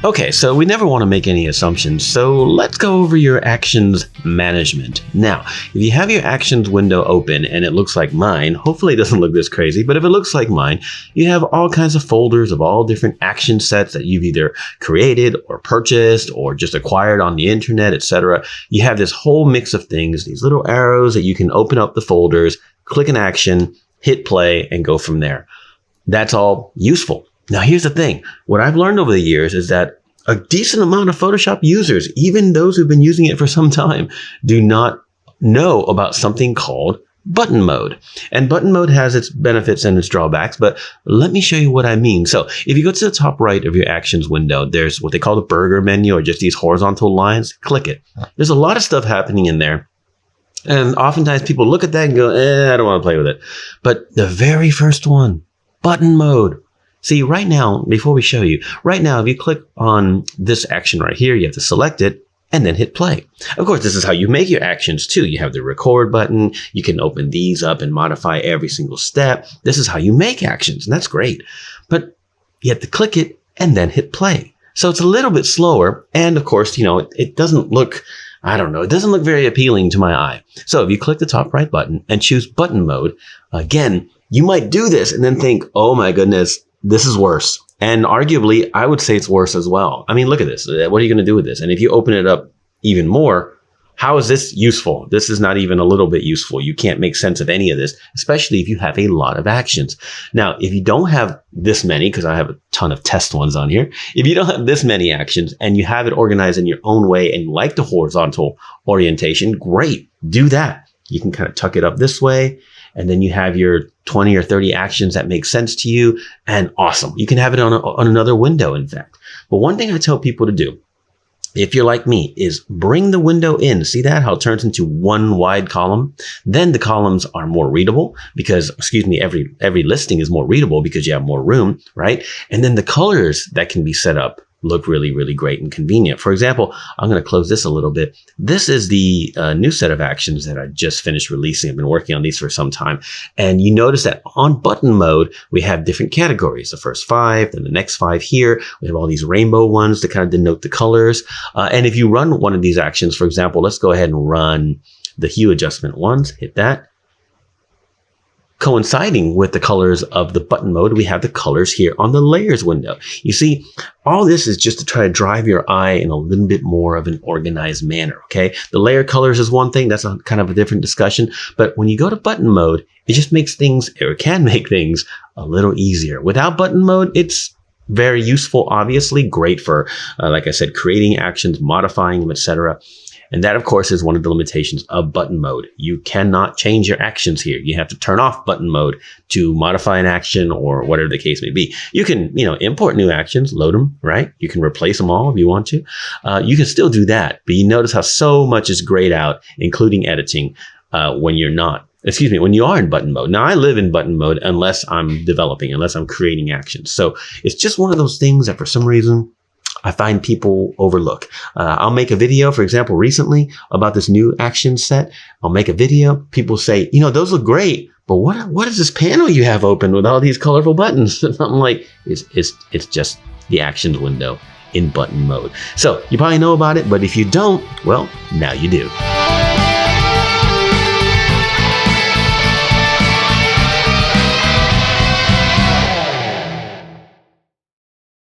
Okay, so we never want to make any assumptions, so let's go over your actions management. Now, if you have your actions window open and it looks like mine, hopefully it doesn't look this crazy, but if it looks like mine, you have all kinds of folders of all different action sets that you've either created or purchased or just acquired on the internet, etc. You have this whole mix of things, these little arrows that you can open up the folders, click an action, hit play, and go from there. That's all useful. Now, here's the thing. What I've learned over the years is that a decent amount of Photoshop users, even those who've been using it for some time, do not know about something called button mode. And button mode has its benefits and its drawbacks, but let me show you what I mean. So if you go to the top right of your actions window, there's what they call the burger menu, or just these horizontal lines. Click it. There's a lot of stuff happening in there. And oftentimes people look at that and go, I don't want to play with it. But the very first one, button mode. See, right now, before we show you, right now, if you click on this action right here, you have to select it and then hit play. Of course, this is how you make your actions too. You have the record button. You can open these up and modify every single step. This is how you make actions, and that's great. But you have to click it and then hit play. So it's a little bit slower. And of course, it doesn't look, it doesn't look very appealing to my eye. So if you click the top right button and choose button mode, again, you might do this and then think, oh my goodness, this is worse. And arguably, I would say it's worse as well. I mean, look at this. What are you going to do with this? And if you open it up even more, how is this useful? This is not even a little bit useful. You can't make sense of any of this, especially if you have a lot of actions. Now, if you don't have this many, because I have a ton of test ones on here, if you don't have this many actions and you have it organized in your own way and you like the horizontal orientation, great, do that. You can kind of tuck it up this way. And then you have your 20 or 30 actions that make sense to you, and awesome. You can have it on another window, in fact. But one thing I tell people to do, if you're like me, is bring the window in. See that? How it turns into one wide column? Then the columns are more readable because, every listing is more readable because you have more room, right? And then the colors that can be set up look really, really great and convenient. For example, I'm going to close this a little bit. This is the new set of actions that I just finished releasing. I've been working on these for some time. And you notice that on button mode, we have different categories. The first 5, then the next 5 here. We have all these rainbow ones to kind of denote the colors. And if you run one of these actions, for example, let's go ahead and run the hue adjustment ones. Hit that. Coinciding with the colors of the button mode, we have the colors here on the layers window. You see, all this is just to try to drive your eye in a little bit more of an organized manner, okay? The layer colors is one thing. That's kind of a different discussion. But when you go to button mode, it just makes things, or can make things, a little easier. Without button mode, it's very useful, obviously. Great for, like I said, creating actions, modifying them, etc. And that, of course, is one of the limitations of button mode. You cannot change your actions here. You have to turn off button mode to modify an action or whatever the case may be. You can, import new actions, load them, right? You can replace them all if you want to. You can still do that, but you notice how so much is grayed out, including editing, when you are in button mode. Now, I live in button mode unless I'm developing, unless I'm creating actions. So it's just one of those things that for some reason, I find people overlook. I'll make a video, for example, recently about this new action set. I'll make a video. People say, those look great, but what is this panel you have open with all these colorful buttons? And I'm like, it's just the actions window in button mode. So you probably know about it, but if you don't, well, now you do.